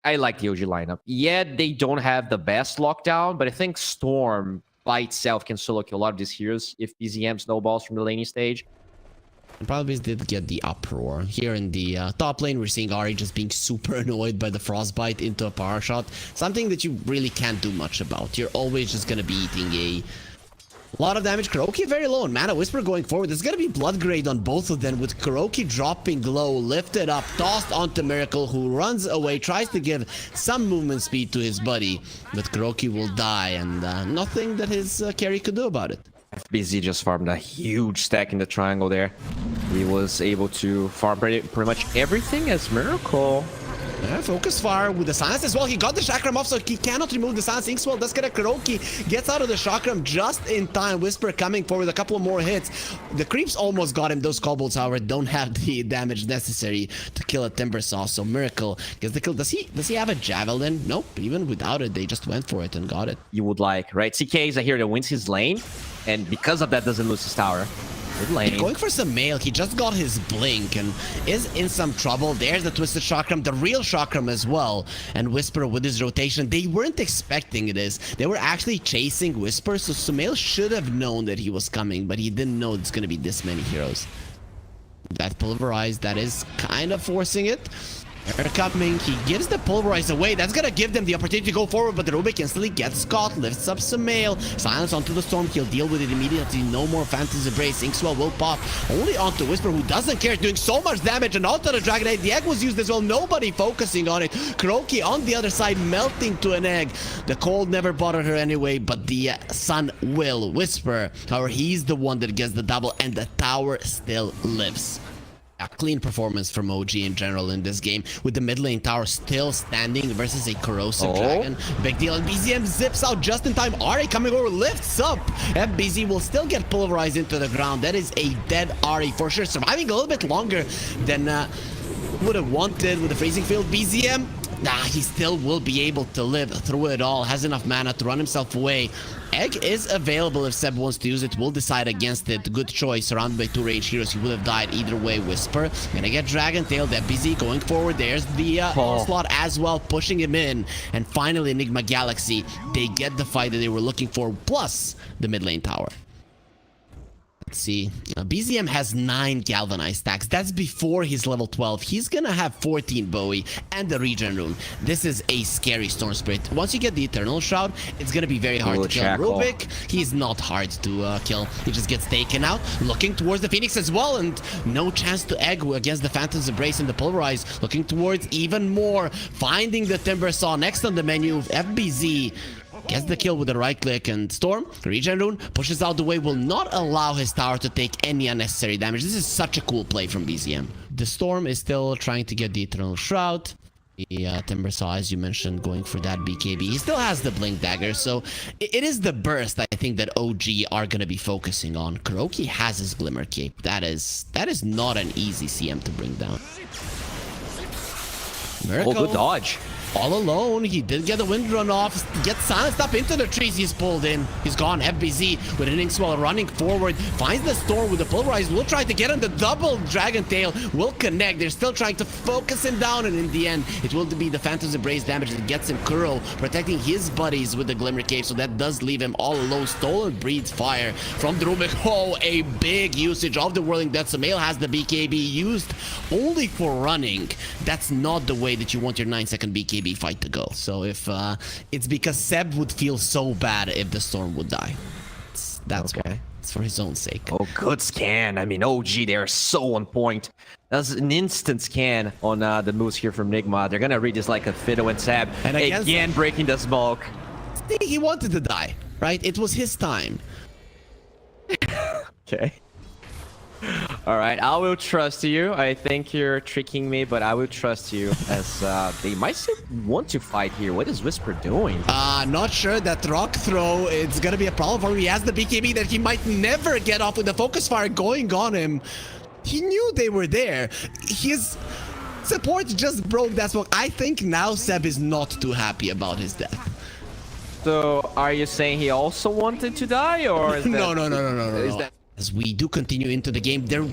I like the OG lineup. Yeah, they don't have the best lockdown, but I think Storm by itself can solo kill a lot of these heroes if BZM snowballs from the laning stage. And probably did get the uproar. Here in the top lane, we're seeing Ahri just being super annoyed by the frostbite into a power shot. Something that you really can't do much about. You're always just gonna be eating a lot of damage. Kuroki very low and Mana Whisper going forward. There's gonna be blood grade on both of them with Kuroki dropping low, lifted up, tossed onto Miracle, who runs away, tries to give some movement speed to his buddy, but Kuroki will die, and nothing that his carry could do about it. FBZ just farmed a huge stack in the triangle there. He was able to farm pretty much everything as Miracle. Yeah, focus fire with the silence as well. He got the chakram off, so he cannot remove the silence. Inkswell does get a Kuroki, gets out of the chakram just in time. Whisper coming forward, a couple more hits. The creeps almost got him. Those kobolds, however, don't have the damage necessary to kill a Timbersaw. So Miracle gets the kill. Does he have a javelin? Nope. Even without it, they just went for it and got it. You would like, right? CK is a hero that wins his lane, and because of that, doesn't lose his tower. Going for some mail. He just got his blink and is in some trouble. There's the twisted chakram, the real chakram as well. And Whisper with his rotation, they weren't expecting this. They were actually chasing Whisper, so Sumail should have known that he was coming, but he didn't know it's going to be this many heroes. That pulverize, that is kind of forcing it. They're coming. He gives the pulverize away. That's gonna give them the opportunity to go forward, but the Rubik instantly gets caught, lifts up Sumail, silence onto the storm. He'll deal with it immediately. No more Phantom's Embrace. Inkswell will pop only onto Whisper, who doesn't care, doing so much damage, and onto the Dragon Egg. The egg was used as well. Nobody focusing on it. Kuroki on the other side, melting to an egg. The cold never bothered her anyway, but the sun will. Whisper, however, he's the one that gets the double, and the tower still lives. A clean performance from OG in general in this game, with the mid lane tower still standing versus a corrosive dragon. Big deal, and BZM zips out just in time. Ahri coming over, lifts up. FBZ will still get pulverized into the ground. That is a dead Ahri for sure, surviving a little bit longer than would have wanted with the freezing field. BZM, he still will be able to live through it all. Has enough mana to run himself away. Egg is available if Seb wants to use it. We'll decide against it. Good choice. Surrounded by two rage heroes. He would have died either way. Whisper gonna get Dragon Tail. They're busy going forward. There's the onslaught as well, pushing him in. And finally, Enigma Galaxy. They get the fight that they were looking for, plus the mid lane tower. Let's see. BZM has 9 galvanized stacks. That's before he's level 12. He's gonna have 14 Bowie and the regen rune. This is a scary Storm Spirit. Once you get the Eternal Shroud, it's gonna be very hard to kill. Rubik, he's not hard to kill. He just gets taken out. Looking towards the Phoenix as well, and no chance to egg against the Phantom's Embrace and the Pulverize. Looking towards even more. Finding the Timbersaw next on the menu. FBZ gets the kill with the right click, and Storm, regen rune, pushes out the way, will not allow his tower to take any unnecessary damage. This is such a cool play from BZM. The Storm is still trying to get the Eternal Shroud. The Timbersaw, as you mentioned, going for that BKB. He still has the Blink Dagger, so it is the burst I think that OG are going to be focusing on. Kuroki has his Glimmer Cape. That is not an easy CM to bring down. Miracle. Oh, good dodge. All alone, he did get the wind run off, gets silenced up into the trees. He's pulled in. He's gone. FBZ with an Inkswell running forward, finds the Storm with the Pulverize. Will try to get on the double Dragon Tail. Will connect. They're still trying to focus him down, and in the end, it will be the Phantom's Embrace damage that gets him. Kuro protecting his buddies with the Glimmer Cape, so that does leave him all alone. Stolen breeds fire from the Rubik. Oh, a big usage of the Whirling Death. Sumail has the BKB used only for running. That's not the way that you want your 9-second BKB fight to go. So if it's because Seb would feel so bad if the Storm would die. That's okay. Why. It's for his own sake. Oh, good scan. I mean, OG, they're so on point. That's an instant scan on the moves here from Nigma. They're gonna read this like a Fiddle and Seb. And again, breaking the smoke. He wanted to die, right? It was his time. Okay. All right, I will trust you. I think you're tricking me, but I will trust you, as they might still want to fight here. What is Whisper doing? Not sure. That rock throw, it's gonna be a problem for him. He has the BKB that he might never get off with the focus fire going on him. He knew they were there. His support just broke that smoke. I think now Seb is not too happy about his death. So, are you saying he also wanted to die, or is that... No. As we do continue into the game, there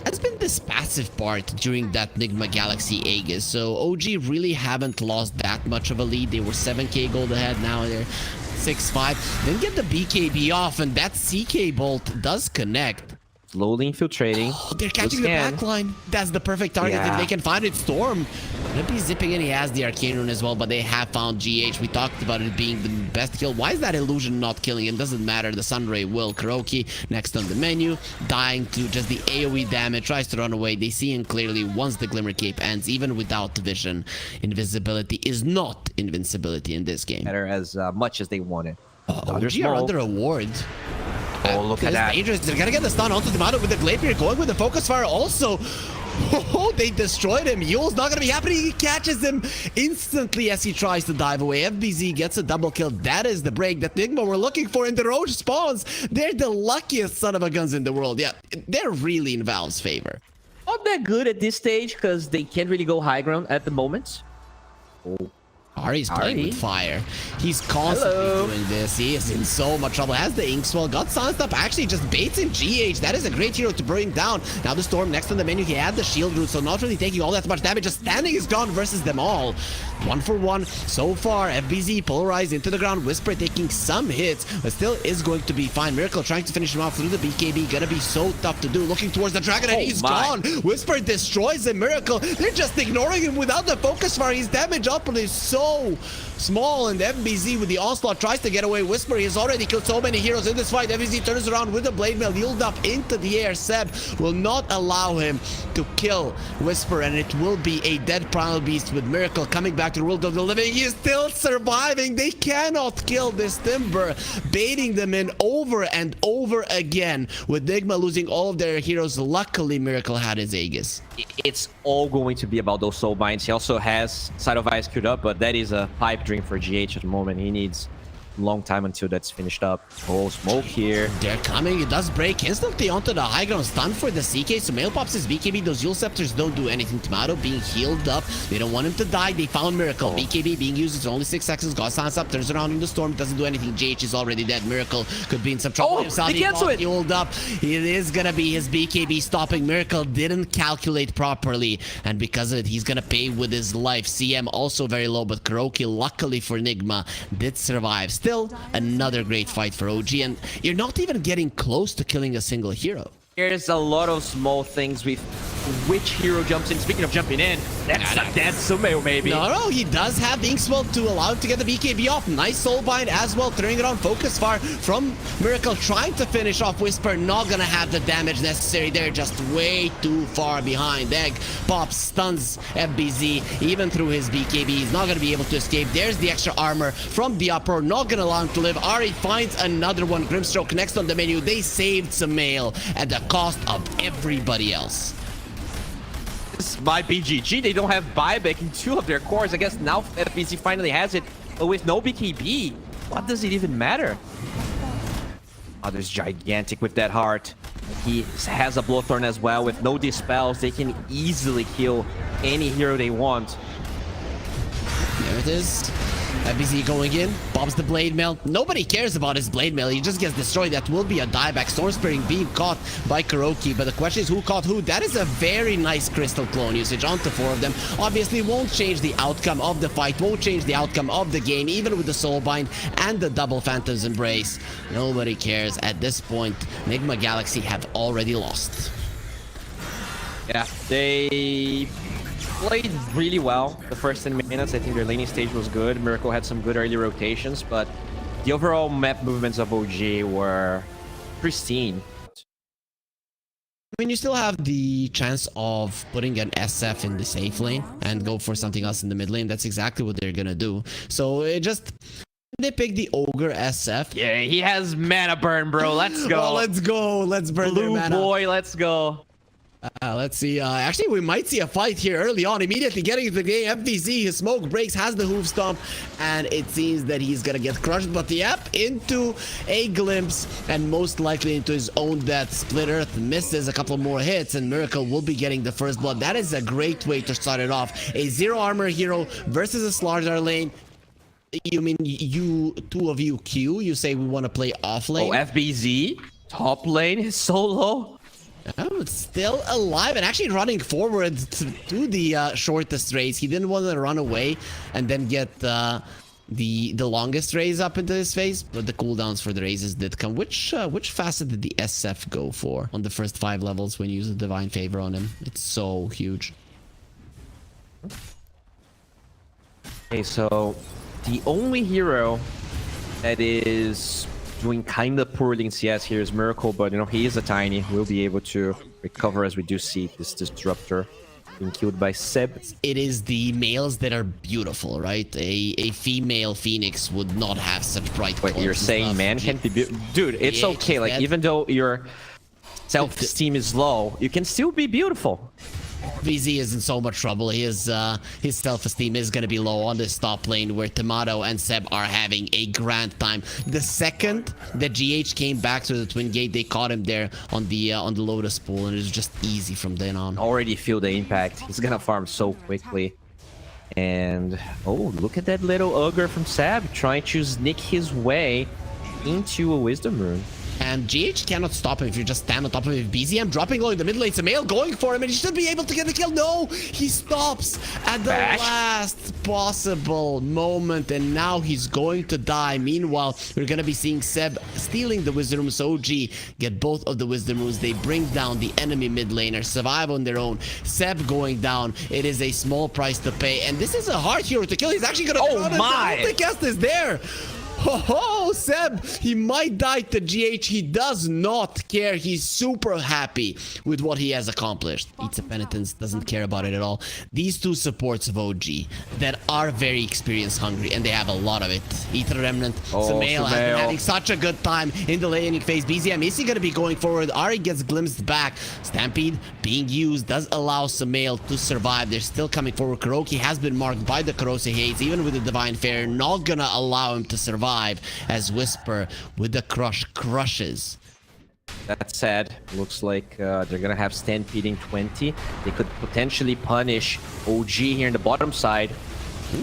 has been this passive part during that Nigma Galaxy Aegis. So OG really haven't lost that much of a lead. They were 7k gold ahead, now they're 6-5. Then get the BKB off, and that CK bolt does connect. Slowly infiltrating. Oh, they're catching the backline. That's the perfect target if they can find it. Storm gonna be zipping in. He has the Arcane Rune as well, but they have found GH. We talked about it being the best kill. Why is that illusion not killing him? Doesn't matter. The Sunray will. Kuroki next on the menu, dying to just the AoE damage. Tries to run away. They see him clearly once the Glimmer Cape ends, even without vision. Invisibility is not invincibility in this game. Matter as much as they want it. OG are under a ward. Oh, look at that. Dangerous. They're gonna get the stun onto Tomato with the Glaive going with the focus fire also. Oh, they destroyed him. Yule's not gonna be happy. He catches him instantly as he tries to dive away. FBZ gets a double kill. That is the break that Nigma were looking for, and the Roach spawns. They're the luckiest son of a guns in the world. Yeah, they're really in Valve's favor. Not that good at this stage because they can't really go high ground at the moment. Oh. Ari's playing with fire. He's constantly doing this. He is in so much trouble. Has the Inkswell, got Sunsed up, actually just baits in GH. That is a great hero to bring down. Now the Storm next on the menu. He had the shield root, so not really taking all that much damage. Just standing his ground versus them all. 1-for-1 so far. FBZ polarized into the ground. Whisper taking some hits, but still is going to be fine. Miracle trying to finish him off through the BKB. Gonna be so tough to do. Looking towards the dragon, and he's gone. Whisper destroys the Miracle. They're just ignoring him without the focus fire. His damage output is so small, and FBZ with the onslaught tries to get away. Whisper, he has already killed so many heroes in this fight. FBZ turns around with the blade mail, healed up into the air. Seb will not allow him to kill Whisper, and it will be a dead primal beast with Miracle coming back to the world of the living. He is still surviving. They cannot kill this Timber, baiting them in over and over again, with Nigma losing all of their heroes. Luckily, Miracle had his Aegis. It's all going to be about those soul binds. He also has Side of Ice queued up, but that is a pipe dream for GH at the moment. He needs a long time until that's finished up. Oh, smoke here. They're coming. It does break instantly onto the high ground. Stun for the CK. So Mail pops his BKB. Those Yule Scepters don't do anything. Tomato being healed up. They don't want him to die. They found Miracle. BKB being used. It's only 6 seconds. Got silence up. Turns around in the storm. Doesn't do anything. GH is already dead. Miracle could be in some trouble. They cancel it. Healed up. It is going to be his BKB stopping. Miracle didn't calculate properly, and because of it, he's going to pay with his life. CM also very low, but Kuroki, luckily for Nigma, did survive. Still, another great fight for OG, and you're not even getting close to killing a single hero. There's a lot of small things with which hero jumps in. Speaking of jumping in, that's a dead Sumail, maybe. No, he does have the Inkswell to allow him to get the BKB off. Nice Soulbind as well, turning it on. Focus fire from Miracle, trying to finish off Whisper. Not gonna have the damage necessary. They're just way too far behind. Egg pops, stuns FBZ, even through his BKB. He's not gonna be able to escape. There's the extra armor from the Uproar, not gonna allow him to live. Ari finds another one. Grimstroke next on the menu. They saved Sumail at the cost of everybody else. This might be GG. They don't have buyback in 2 of their cores. I guess now FBC finally has it, but with no BKB, what does it even matter? Oh, there's Gigantic with that heart. He has a Blowthorn as well. With no dispels, they can easily kill any hero they want. There it is. FBZ going in, bobs the blade mail. Nobody cares about his blade mail. He just gets destroyed. That will be a dieback. Storm Spearing being caught by Kuroki, but the question is who caught who. That is a very nice crystal clone usage onto 4 of them. Obviously won't change the outcome of the fight, won't change the outcome of the game, even with the Soulbind and the double Phantom's Embrace. Nobody cares at this point. Nigma Galaxy have already lost. Yeah, they played really well the first 10 minutes. I think their laning stage was good. Miracle had some good early rotations, but the overall map movements of OG were pristine. I mean, you still have the chance of putting an SF in the safe lane and go for something else in the mid lane. That's exactly what they're gonna do. So they pick the Ogre SF. Yeah, he has mana burn, bro. Let's go. Oh, let's go. Let's burn Blue their mana. boy, let's go. Let's see. Actually, we might see a fight here early on. Immediately getting into the game. FBZ, his smoke breaks, has the hoof stomp, and it seems that he's gonna get crushed. But yep, into a glimpse, and most likely into his own death. Split Earth misses a couple more hits, and Miracle will be getting the first blood. That is a great way to start it off. A 0 armor hero versus a Slardar lane. You mean you, 2 of you queue? You say we want to play off lane? Oh, FBZ? Top lane is so low. Oh, it's still alive and actually running forward to the shortest raise. He didn't want to run away and then get the longest raise up into his face, but the cooldowns for the raises did come. Which facet did the SF go for on the first 5 levels when you use a Divine Favor on him? It's so huge. Okay, so the only hero that is doing kind of poorly in CS here is Miracle, but you know, he is a tiny. We'll be able to recover as we do see this Disruptor being killed by CEB. It is the males that are beautiful, right? A female Phoenix would not have such bright Wait, colors you're and saying stuff. man can't be dude, it's Yeah, okay. Like, even though your self-esteem is low, you can still be beautiful. VZ is in so much trouble. His self-esteem is going to be low on this top lane where Tomato and CEB are having a grand time. The second that GH came back to the Twin Gate, they caught him there on the Lotus pool, and it was just easy from then on. Already feel the impact. He's gonna farm so quickly. And oh, look at that little ogre from CEB trying to sneak his way into a Wisdom Rune. And GH cannot stop him if you just stand on top of him. BZM dropping low in the mid lane. Samael going for him, and he should be able to get the kill. No, he stops at the last possible moment, and now he's going to die. Meanwhile, we're going to be seeing CEB stealing the Wisdom Runes. OG get both of the Wisdom Runes. They bring down the enemy mid laner, survive on their own. CEB going down. It is a small price to pay, and this is a hard hero to kill. He's actually going to... Oh my! The cast is there. Oh, CEB, he might die to GH. He does not care. He's super happy with what he has accomplished. Eats a penitence, doesn't care about it at all. These two supports of OG that are very experience hungry, and they have a lot of it. Ether Remnant, Samael has been having such a good time in the laning phase. BZM, is he going to be going forward? Ari gets glimpsed back. Stampede being used does allow Samael to survive. They're still coming forward. Kuroki has been marked by the corrosive haze, even with the Divine Fair, not gonna allow him to survive as Whisper with the crush crushes. That's sad. Looks like they're gonna have Stampeding 20. They could potentially punish OG here in the bottom side.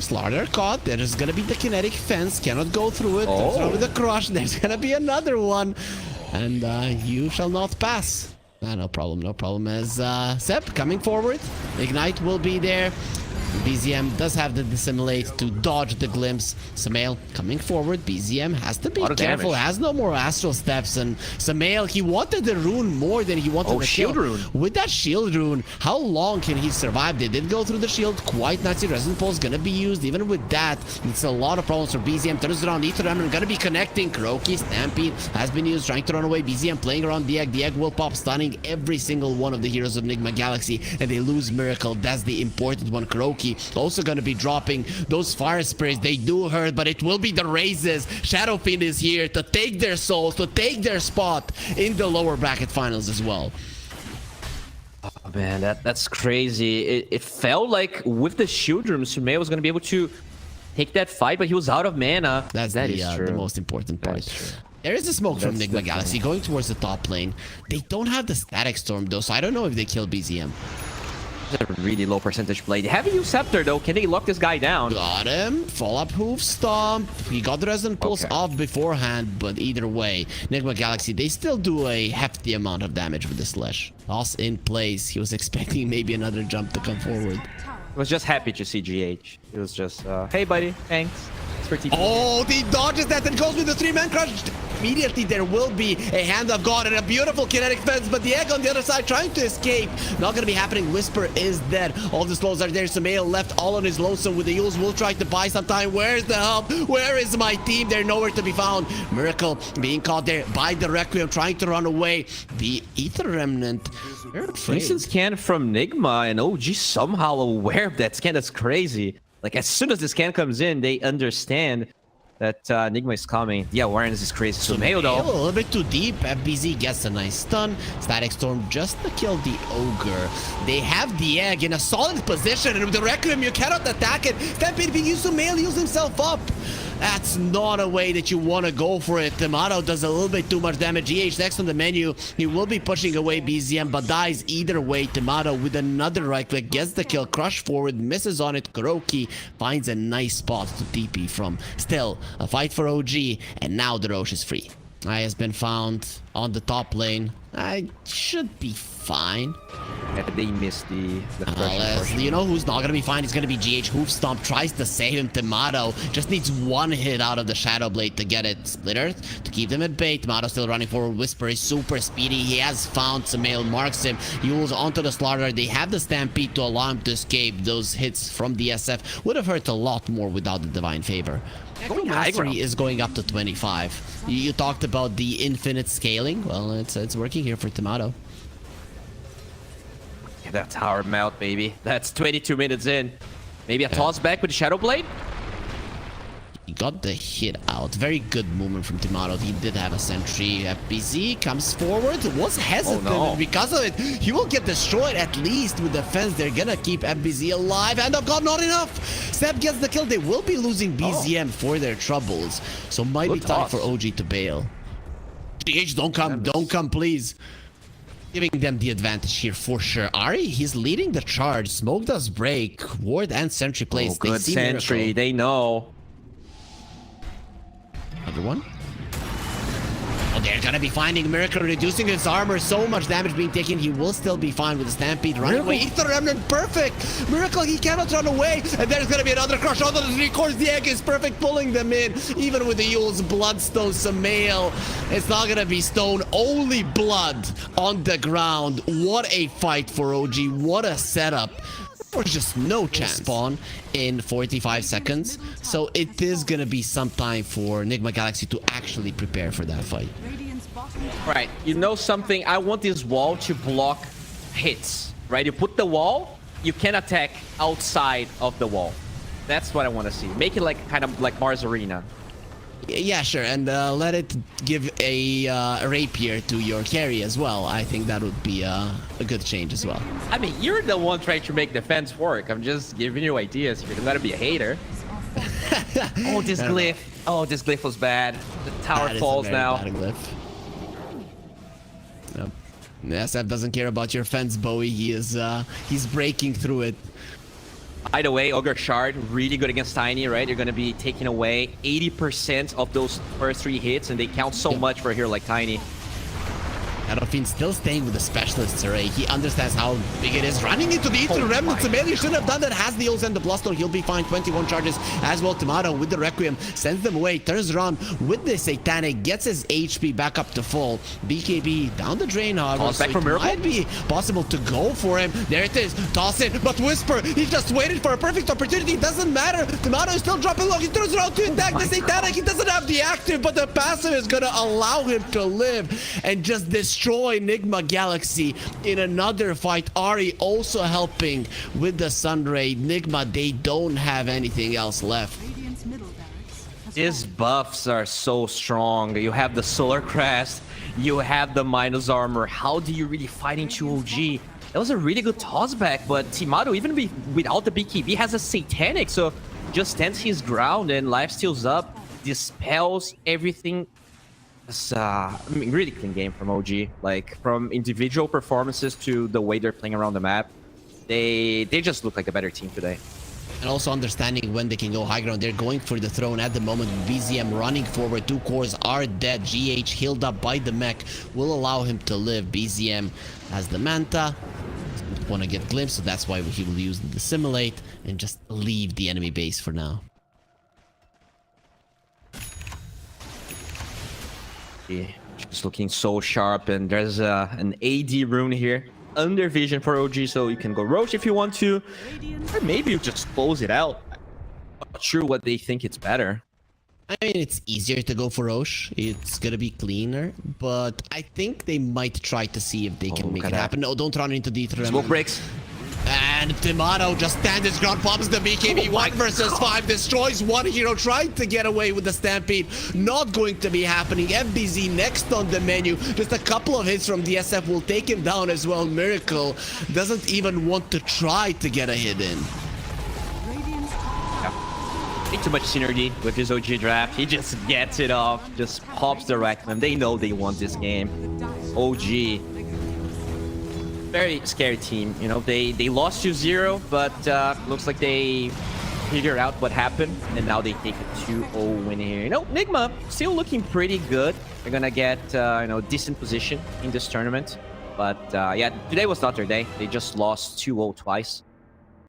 Slaughter caught. There is gonna be the kinetic fence. Cannot go through it. Oh. With the crush. There's gonna be another one. And you shall not pass. No problem, no problem. As CEB coming forward. Ignite will be there. BZM does have the dissimulate to dodge the glimpse. Samael coming forward. BZM has to be careful. Has no more astral steps. And Samael, he wanted the rune more than he wanted the shield rune. With that shield rune, how long can he survive? They did go through the shield quite nicely. Resonant Pulse gonna be used. Even with that, it's a lot of problems for BZM. Turns around. Ether Remnant gonna be connecting. Kuroki, Stampede has been used, trying to run away. BZM playing around the egg. The egg will pop, stunning every single one of the heroes of Enigma Galaxy. And they lose Miracle. That's the important one. Kuroki also going to be dropping those fire spirits. They do hurt, but it will be the raises. Shadowfiend is here to take their souls, to take their spot in the lower bracket finals as well. Oh man, that's crazy. It felt like with the shield room, Sumei was going to be able to take that fight, but he was out of mana. That is the most important part. There is a smoke from Enigma Galaxy going towards the top lane. They don't have the Static Storm though, so I don't know if they kill BZM. A really low percentage play. They haven't used Scepter though. Can they lock this guy down? Got him. Follow-up hoof stomp. He got the Resonant Pulse off beforehand, but either way, Enigma Galaxy, they still do a hefty amount of damage with the slash. Toss in place. He was expecting maybe another jump to come forward. I was just happy to see GH. It was just, hey buddy, thanks. Oh, he dodges that and goes with the 3-man crush. Immediately there will be a hand of God and a beautiful kinetic fence, but the egg on the other side trying to escape. Not gonna be happening. Whisper is dead. All the slows are there. Samael left all on his lonesome with the Yules. Will try to buy some time. Where's the help? Where is my team? They're nowhere to be found. Miracle being caught there by the Requiem, trying to run away. The Ether Remnant. Decent scan from Nigma, and OG somehow aware of that scan. That's crazy. Like, as soon as the scan comes in, they understand that Nigma is coming. The awareness is crazy. So Mayo, though, a little bit too deep. FBZ gets a nice stun. Static Storm just to kill the Ogre. They have the egg in a solid position, and with the Requiem, you cannot attack it. Stampede being used to Mail heals himself up. That's not a way that you want to go for it. Tomato does a little bit too much damage. GH next on the menu. He will be pushing away BZM, but dies either way. Tomato with another right click gets the kill. Crush forward, misses on it. Kuroki finds a nice spot to TP from. Still, a fight for OG, and now the Roche is free. Eye has been found. on the top lane. I should be fine. Yeah, they missed the crushing. You know who's not gonna be fine? It's gonna be GH. Hoofstomp tries to save him. Tomato just needs one hit out of the Shadow Blade to get it. Split Earth to keep them at bay. Tomato still running forward. Whisper is super speedy. He has found Samael, marks him. He moves onto the Slaughter. They have the Stampede to allow him to escape. Those hits from the SF would have hurt a lot more without the Divine Favor. Echo Mastery is going up to 25. You talked about the infinite scaling. Well, it's working here for Tomato. Yeah, that tower melt, baby. That's 22 minutes in. Maybe a toss back with the Shadow Blade? He got the hit out. Very good movement from Tomato. He did have a sentry. FBZ comes forward. Was hesitant. Oh, no. Because of it, he will get destroyed at least with defense. They're gonna keep FBZ alive. And oh god, not enough. Step gets the kill. They will be losing BZM for their troubles. So might be time for OG to bail. DH, don't come, please. Giving them the advantage here for sure. Ari, he's leading the charge. Smoke does break. Ward and sentry plays. Oh, good sentry. Miracle. They know. Another one. Oh, they're gonna be finding Miracle, reducing his armor. So much damage being taken. He will still be fine with the Stampede running away. Ether Remnant, perfect. Miracle, he cannot run away. And there's gonna be another crush on the 3 The egg is perfect, pulling them in. Even with the Yule's Bloodstone, Samael. It's not gonna be stone, only blood on the ground. What a fight for OG. What a setup. There's just no chance. Spawn in 45 seconds. So it is gonna be some time for Nigma Galaxy to actually prepare for that fight. Right, you know something? I want this wall to block hits, right? You put the wall, you can attack outside of the wall. That's what I want to see. Make it like kind of like Mars Arena. Yeah, sure, and let it give a rapier to your carry as well. I think that would be a good change as well. I mean, you're the one trying to make defense work. I'm just giving you ideas. You're gonna be a hater. Oh, this glyph. Oh, this glyph was bad. The tower falls now. Bad glyph. Nope. SF doesn't care about your fence, Bowie. He's breaking through it. By the way, Ogre Shard, really good against Tiny, right? You're going to be taking away 80% of those first 3 hits, and they count so much for a hero like Tiny. Adolphine still staying with the specialist array. He understands how big it is. Running into the Ether Remnant. Samael shouldn't have done that. Has the O's and the Bloodstone. He'll be fine. 21 charges as well. Tomato with the Requiem sends them away. Turns around with the Satanic. Gets his HP back up to full. BKB down the drain, however. Back for Miracle. Might be possible to go for him. There it is. Toss it. But Whisper, he just waited for a perfect opportunity. It doesn't matter. Tomato is still dropping low. He turns around to attack the Satanic. He doesn't have the active, but the passive is going to allow him to live and just destroy Nigma Galaxy in another fight. Ari also helping with the Sunray. Nigma, they don't have anything else left. His buffs are so strong. You have the Solar Crest, you have the minus armor. How do you really fight into OG? That was a really good toss back, but Tomato, even without the BKB, has a Satanic, so just stands his ground and lifesteals up, dispels everything. It's I mean, really clean game from OG. Like, from individual performances to the way they're playing around the map, they just look like a better team today. And also understanding when they can go high ground. They're going for the throne at the moment. BZM running forward. 2 cores are dead. GH healed up by the mech will allow him to live. BZM has the Manta. Doesn't want to get glimpse, so that's why he will use the Simulate and just leave the enemy base for now. Just looking so sharp, and there's an AD rune here under vision for OG, so you can go Roche if you want to, or maybe you just close it out. I'm not sure what they think it's better. I mean, it's easier to go for Roche. It's gonna be cleaner, but I think they might try to see if they can make it happen. No, don't run into the Smoke breaks. And Tomato just stands his ground, pops the BKB. 1 versus 5, destroys one hero, trying to get away with the Stampede. Not going to be happening. FBZ next on the menu. Just a couple of hits from DSF will take him down as well. Miracle doesn't even want to try to get a hit in. Ain't too much synergy with his OG draft. He just gets it off, just pops the Requiem. They know they want this game. OG. Very scary team, you know. They lost 2-0, but looks like they figured out what happened, and now they take a 2-0 win here. You know, Nigma still looking pretty good. They're gonna get decent position in this tournament. But yeah, today was not their day. They just lost 2-0 twice.